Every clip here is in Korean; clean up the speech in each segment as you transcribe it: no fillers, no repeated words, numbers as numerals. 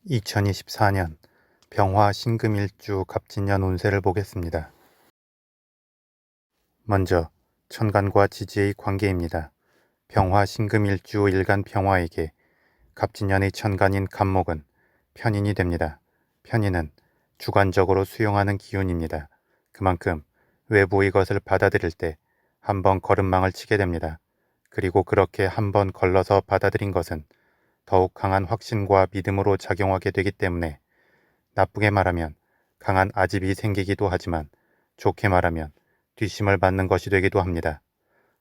2024년 병화 신금일주 갑진년 운세를 보겠습니다. 먼저 천간과 지지의 관계입니다. 병화 신금일주 일간 병화에게 갑진년의 천간인 갑목은 편인이 됩니다. 편인은 주관적으로 수용하는 기운입니다. 그만큼 외부의 것을 받아들일 때 한번 걸음망을 치게 됩니다. 그리고 그렇게 한번 걸러서 받아들인 것은 더욱 강한 확신과 믿음으로 작용하게 되기 때문에 나쁘게 말하면 강한 아집이 생기기도 하지만 좋게 말하면 뒷심을 받는 것이 되기도 합니다.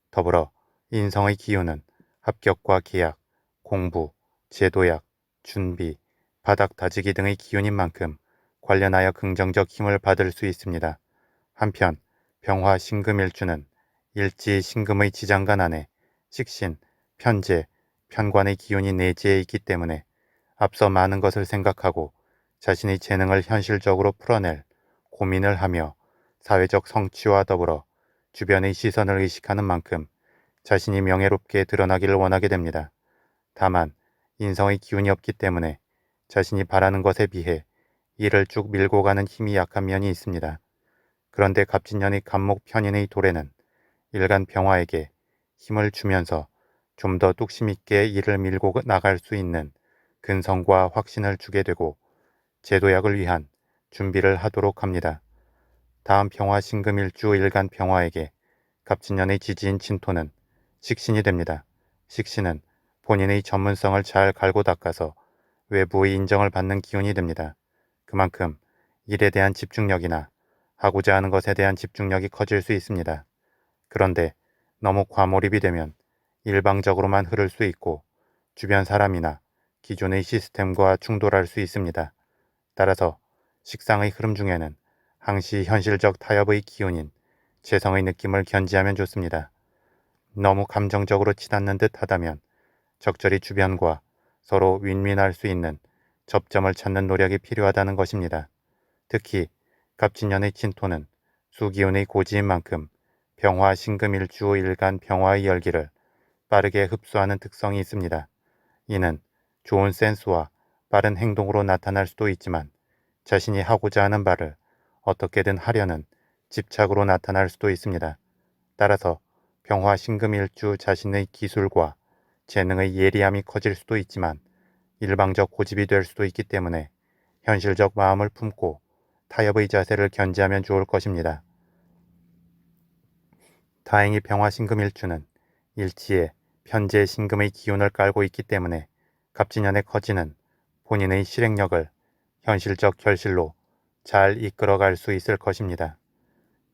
더불어 인성의 기운은 합격과 계약, 공부, 제도약, 준비, 바닥 다지기 등의 기운인 만큼 관련하여 긍정적 힘을 받을 수 있습니다. 한편 병화 신금일주는 일지 신금의 지장간 안에 식신, 편재, 편관의 기운이 내재해 있기 때문에 앞서 많은 것을 생각하고 자신의 재능을 현실적으로 풀어낼 고민을 하며 사회적 성취와 더불어 주변의 시선을 의식하는 만큼 자신이 명예롭게 드러나기를 원하게 됩니다. 다만 인성의 기운이 없기 때문에 자신이 바라는 것에 비해 이를 쭉 밀고 가는 힘이 약한 면이 있습니다. 그런데 갑진년의 갑목 편인의 도래는 일간 병화에게 힘을 주면서 좀 더 뚝심 있게 이를 밀고 나갈 수 있는 근성과 확신을 주게 되고 제도약을 위한 준비를 하도록 합니다. 다음 병화 신금일주 일간 병화에게 갑진년의 지지인 진토는 식신이 됩니다. 식신은 본인의 전문성을 잘 갈고 닦아서 외부의 인정을 받는 기운이 됩니다. 그만큼 일에 대한 집중력이나 하고자 하는 것에 대한 집중력이 커질 수 있습니다. 그런데 너무 과몰입이 되면 일방적으로만 흐를 수 있고 주변 사람이나 기존의 시스템과 충돌할 수 있습니다. 따라서 식상의 흐름 중에는 항시 현실적 타협의 기운인 재성의 느낌을 견지하면 좋습니다. 너무 감정적으로 치닫는 듯 하다면 적절히 주변과 서로 윈윈할 수 있는 접점을 찾는 노력이 필요하다는 것입니다. 특히 갑진년의 진토는 수기운의 고지인 만큼 병화 신금일주 일간 병화의 열기를 빠르게 흡수하는 특성이 있습니다. 이는 좋은 센스와 빠른 행동으로 나타날 수도 있지만 자신이 하고자 하는 바를 어떻게든 하려는 집착으로 나타날 수도 있습니다. 따라서 병화 신금일주 자신의 기술과 재능의 예리함이 커질 수도 있지만 일방적 고집이 될 수도 있기 때문에 현실적 마음을 품고 타협의 자세를 견지하면 좋을 것입니다. 다행히 병화 신금일주는 일지에 편재 신금의 기운을 깔고 있기 때문에 갑진년의 커지는 본인의 실행력을 현실적 결실로 잘 이끌어갈 수 있을 것입니다.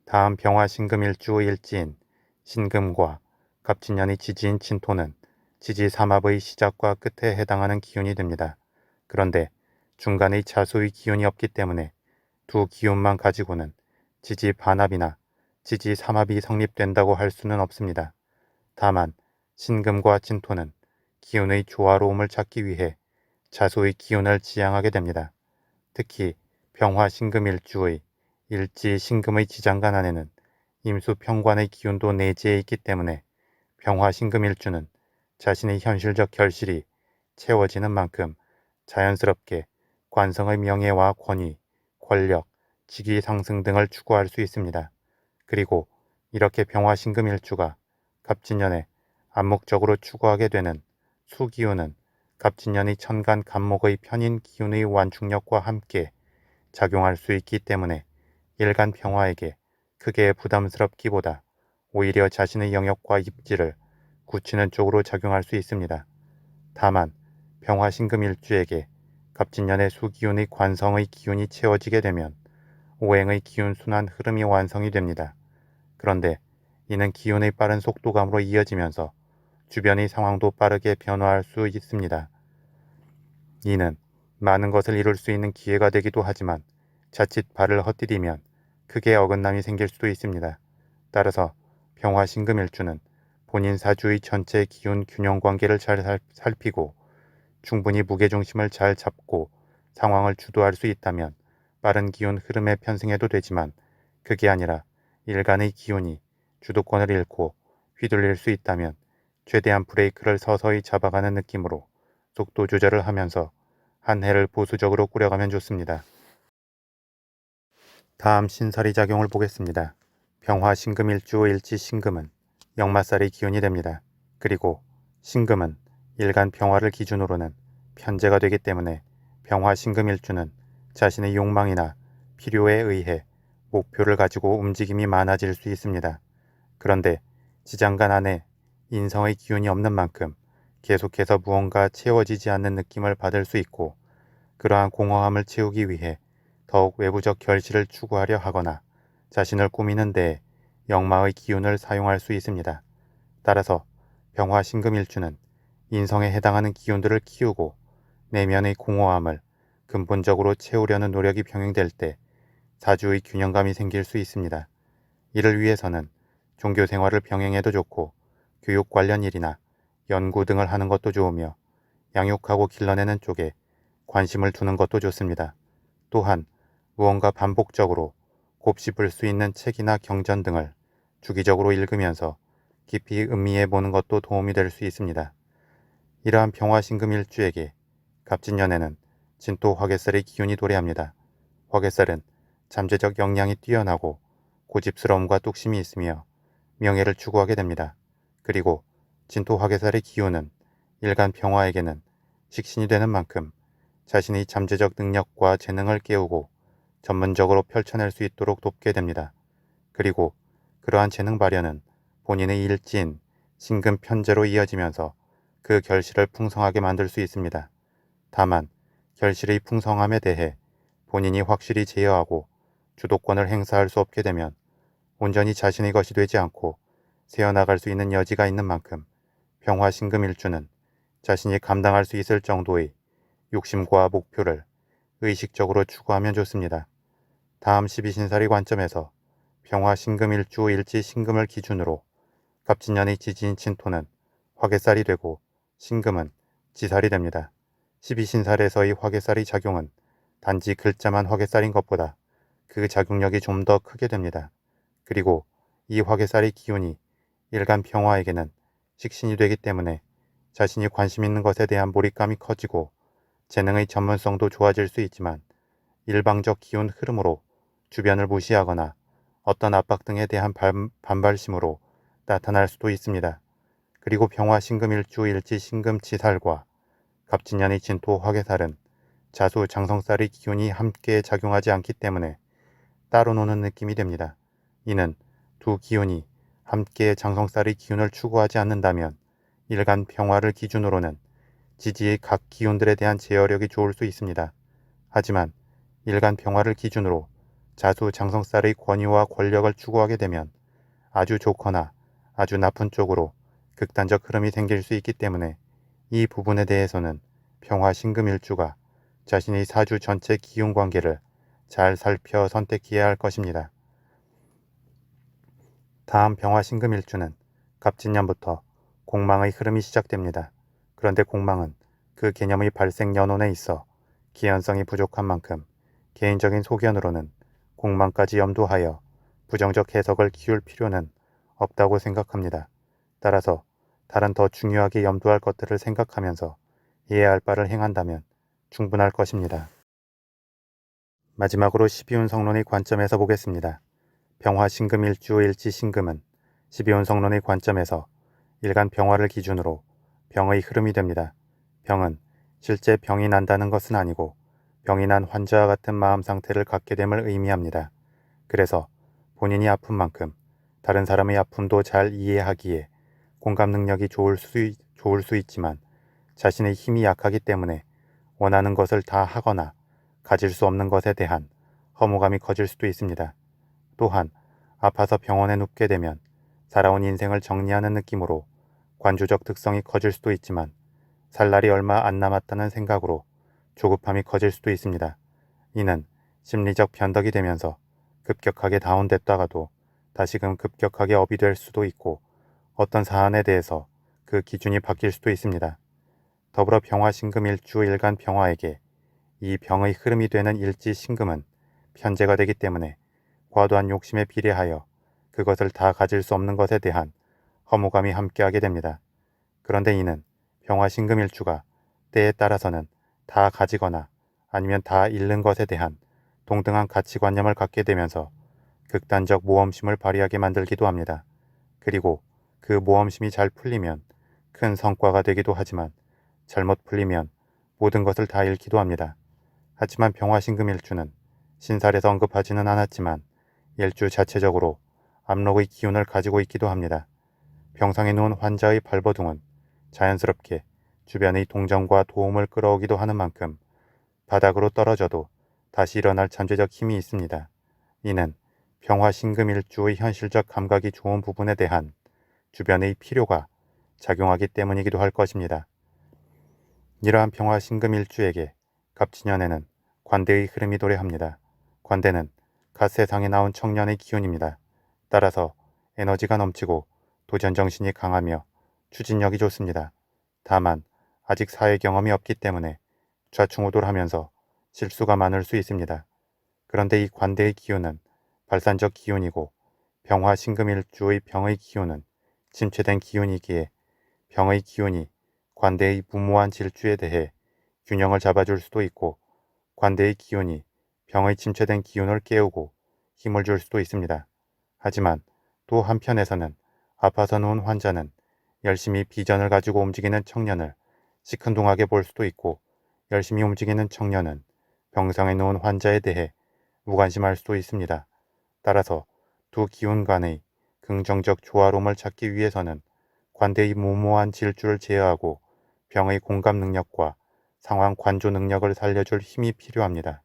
다음 병화 신금일주 일지인 신금과 갑진년의 지지인 진토는 지지 삼합의 시작과 끝에 해당하는 기운이 됩니다. 그런데 중간의 자수의 기운이 없기 때문에 두 기운만 가지고는 지지 반합이나 지지 삼합이 성립된다고 할 수는 없습니다. 다만 신금과 진토는 기운의 조화로움을 찾기 위해 자수의 기운을 지향하게 됩니다. 특히 병화 신금일주의 일지 신금의 지장간 안에는 임수 평관의 기운도 내재해 있기 때문에 병화 신금일주는 자신의 현실적 결실이 채워지는 만큼 자연스럽게 관성의 명예와 권위, 권력, 직위 상승 등을 추구할 수 있습니다. 그리고 이렇게 병화 신금일주가 갑진년에 암묵적으로 추구하게 되는 수기운은 갑진년의 천간 갑목의 편인 기운의 완충력과 함께 작용할 수 있기 때문에 일간 병화에게 크게 부담스럽기보다 오히려 자신의 영역과 입지를 굳히는 쪽으로 작용할 수 있습니다. 다만 병화 신금일주에게 갑진년의 수기운의 관성의 기운이 채워지게 되면 오행의 기운 순환 흐름이 완성이 됩니다. 그런데 이는 기운의 빠른 속도감으로 이어지면서 주변의 상황도 빠르게 변화할 수 있습니다. 이는 많은 것을 이룰 수 있는 기회가 되기도 하지만 자칫 발을 헛디디면 크게 어긋남이 생길 수도 있습니다. 따라서 병화 신금일주는 본인 사주의 전체 기운 균형 관계를 잘 살피고 충분히 무게중심을 잘 잡고 상황을 주도할 수 있다면 빠른 기운 흐름에 편승해도 되지만 그게 아니라 일간의 기운이 주도권을 잃고 휘둘릴 수 있다면 최대한 브레이크를 서서히 잡아가는 느낌으로 속도 조절을 하면서 한 해를 보수적으로 꾸려가면 좋습니다. 다음 신설이 작용을 보겠습니다. 병화 신금일주 일지 신금은 역마살이 기운이 됩니다. 그리고 신금은 일간 병화를 기준으로는 편제가 되기 때문에 병화 신금일주는 자신의 욕망이나 필요에 의해 목표를 가지고 움직임이 많아질 수 있습니다. 그런데 지장간 안에 인성의 기운이 없는 만큼 계속해서 무언가 채워지지 않는 느낌을 받을 수 있고, 그러한 공허함을 채우기 위해 더욱 외부적 결실을 추구하려 하거나 자신을 꾸미는 데에 역마의 기운을 사용할 수 있습니다. 따라서 병화 신금일주는 인성에 해당하는 기운들을 키우고 내면의 공허함을 근본적으로 채우려는 노력이 병행될 때 사주의 균형감이 생길 수 있습니다. 이를 위해서는 종교 생활을 병행해도 좋고 교육 관련 일이나 연구 등을 하는 것도 좋으며 양육하고 길러내는 쪽에 관심을 두는 것도 좋습니다. 또한 무언가 반복적으로 곱씹을 수 있는 책이나 경전 등을 주기적으로 읽으면서 깊이 음미해 보는 것도 도움이 될 수 있습니다. 이러한 병화신금 일주에게 갑진년에는 진토 화개살의 기운이 도래합니다. 화개살은 잠재적 역량이 뛰어나고 고집스러움과 뚝심이 있으며 명예를 추구하게 됩니다. 그리고 진토 화개살의 기운은 일간 병화에게는 식신이 되는 만큼 자신의 잠재적 능력과 재능을 깨우고 전문적으로 펼쳐낼 수 있도록 돕게 됩니다. 그리고 그러한 재능 발현은 본인의 일지인 신금 편제로 이어지면서 그 결실을 풍성하게 만들 수 있습니다. 다만 결실의 풍성함에 대해 본인이 확실히 제어하고 주도권을 행사할 수 없게 되면 온전히 자신의 것이 되지 않고 새어나갈 수 있는 여지가 있는 만큼 병화신금일주는 자신이 감당할 수 있을 정도의 욕심과 목표를 의식적으로 추구하면 좋습니다. 다음 12신살의 관점에서 병화신금일주 일지신금을 기준으로 갑진년의 지지인 진토는 화개살이 되고 신금은 지살이 됩니다. 12신살에서의 화개살의 작용은 단지 글자만 화개살인 것보다 그 작용력이 좀 더 크게 됩니다. 그리고 이 화개살의 기운이 일간 병화에게는 식신이 되기 때문에 자신이 관심 있는 것에 대한 몰입감이 커지고 재능의 전문성도 좋아질 수 있지만 일방적 기운 흐름으로 주변을 무시하거나 어떤 압박 등에 대한 반발심으로 나타날 수도 있습니다. 그리고 병화 신금일주 일지 신금지살과 갑진년의 진토 화개살은 자수 장성살의 기운이 함께 작용하지 않기 때문에 따로 노는 느낌이 됩니다. 이는 두 기운이 함께 장성살의 기운을 추구하지 않는다면 일간 병화를 기준으로는 지지의 각 기운들에 대한 제어력이 좋을 수 있습니다. 하지만 일간 병화를 기준으로 자수 장성살의 권위와 권력을 추구하게 되면 아주 좋거나 아주 나쁜 쪽으로 극단적 흐름이 생길 수 있기 때문에 이 부분에 대해서는 병화 신금일주가 자신의 사주 전체 기운 관계를 잘 살펴 선택해야 할 것입니다. 다음 병화 신금일주는 갑진년부터 공망의 흐름이 시작됩니다. 그런데 공망은 그 개념의 발생 연원에 있어 기현성이 부족한 만큼 개인적인 소견으로는 공망까지 염두하여 부정적 해석을 키울 필요는 없다고 생각합니다. 따라서 다른 더 중요하게 염두할 것들을 생각하면서 이해할 바를 행한다면 충분할 것입니다. 마지막으로 12운 성론의 관점에서 보겠습니다. 병화 신금일주 일지 신금은 12운 성론의 관점에서 일간 병화를 기준으로 병의 흐름이 됩니다. 병은 실제 병이 난다는 것은 아니고 병이 난 환자와 같은 마음 상태를 갖게 됨을 의미합니다. 그래서 본인이 아픈 만큼 다른 사람의 아픔도 잘 이해하기에 공감 능력이 좋을 수 있지만 자신의 힘이 약하기 때문에 원하는 것을 다 하거나 가질 수 없는 것에 대한 허무감이 커질 수도 있습니다. 또한 아파서 병원에 눕게 되면 살아온 인생을 정리하는 느낌으로 관조적 특성이 커질 수도 있지만 살 날이 얼마 안 남았다는 생각으로 조급함이 커질 수도 있습니다. 이는 심리적 변덕이 되면서 급격하게 다운됐다가도 다시금 급격하게 업이 될 수도 있고 어떤 사안에 대해서 그 기준이 바뀔 수도 있습니다. 더불어 병화 신금 일주 일간 병화에게 이 병의 흐름이 되는 일지 신금은 편제가 되기 때문에 과도한 욕심에 비례하여 그것을 다 가질 수 없는 것에 대한 허무감이 함께하게 됩니다. 그런데 이는 병화 신금 일주가 때에 따라서는 다 가지거나 아니면 다 잃는 것에 대한 동등한 가치관념을 갖게 되면서 극단적 모험심을 발휘하게 만들기도 합니다. 그리고 그 모험심이 잘 풀리면 큰 성과가 되기도 하지만 잘못 풀리면 모든 것을 다 잃기도 합니다. 하지만 병화신금일주는 신살에서 언급하지는 않았지만 일주 자체적으로 압록의 기운을 가지고 있기도 합니다. 병상에 누운 환자의 발버둥은 자연스럽게 주변의 동정과 도움을 끌어오기도 하는 만큼 바닥으로 떨어져도 다시 일어날 잠재적 힘이 있습니다. 이는 병화신금일주의 현실적 감각이 좋은 부분에 대한 주변의 필요가 작용하기 때문이기도 할 것입니다. 이러한 병화신금일주에게 갑진년에는 관대의 흐름이 도래합니다. 관대는 갓세상에 나온 청년의 기운입니다. 따라서 에너지가 넘치고 도전정신이 강하며 추진력이 좋습니다. 다만 아직 사회 경험이 없기 때문에 좌충우돌하면서 실수가 많을 수 있습니다. 그런데 이 관대의 기운은 발산적 기운이고 병화신금일주의 병의 기운은 침체된 기운이기에 병의 기운이 관대의 무모한 질주에 대해 균형을 잡아줄 수도 있고 관대의 기운이 병의 침체된 기운을 깨우고 힘을 줄 수도 있습니다. 하지만 또 한편에서는 아파서 누운 환자는 열심히 비전을 가지고 움직이는 청년을 시큰둥하게 볼 수도 있고 열심히 움직이는 청년은 병상에 누운 환자에 대해 무관심할 수도 있습니다. 따라서 두 기운 간의 긍정적 조화로움을 찾기 위해서는 관대의 무모한 질주를 제어하고 병의 공감 능력과 상황 관조 능력을 살려줄 힘이 필요합니다.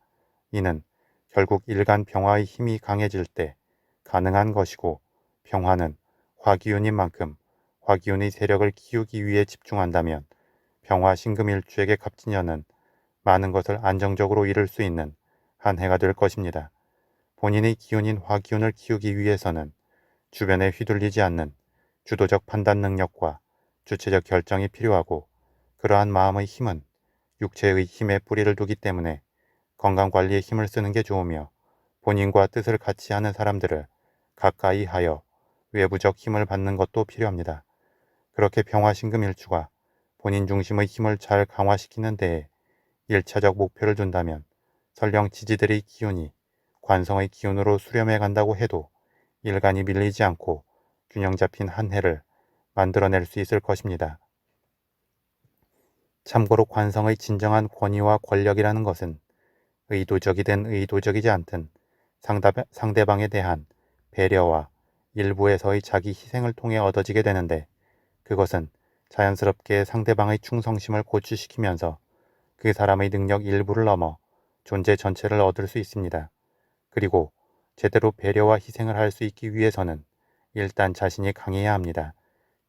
이는 결국 일간 병화의 힘이 강해질 때 가능한 것이고 병화는 화기운인 만큼 화기운의 세력을 키우기 위해 집중한다면 병화신금일주에게 갑진년은 많은 것을 안정적으로 이룰 수 있는 한 해가 될 것입니다. 본인의 기운인 화기운을 키우기 위해서는 주변에 휘둘리지 않는 주도적 판단 능력과 주체적 결정이 필요하고 그러한 마음의 힘은 육체의 힘에 뿌리를 두기 때문에 건강관리에 힘을 쓰는 게 좋으며 본인과 뜻을 같이 하는 사람들을 가까이 하여 외부적 힘을 받는 것도 필요합니다. 그렇게 병화신금일주가 본인 중심의 힘을 잘 강화시키는 데에 1차적 목표를 둔다면 설령 지지들의 기운이 관성의 기운으로 수렴해 간다고 해도 일간이 밀리지 않고 균형 잡힌 한 해를 만들어낼 수 있을 것입니다. 참고로 관성의 진정한 권위와 권력이라는 것은 의도적이든 의도적이지 않든 상대방에 대한 배려와 일부에서의 자기 희생을 통해 얻어지게 되는데 그것은 자연스럽게 상대방의 충성심을 고취시키면서 그 사람의 능력 일부를 넘어 존재 전체를 얻을 수 있습니다. 그리고 제대로 배려와 희생을 할 수 있기 위해서는 일단 자신이 강해야 합니다.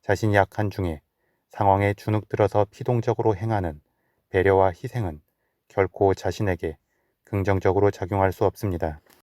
자신이 약한 중에 상황에 주눅들어서 피동적으로 행하는 배려와 희생은 결코 자신에게 긍정적으로 작용할 수 없습니다.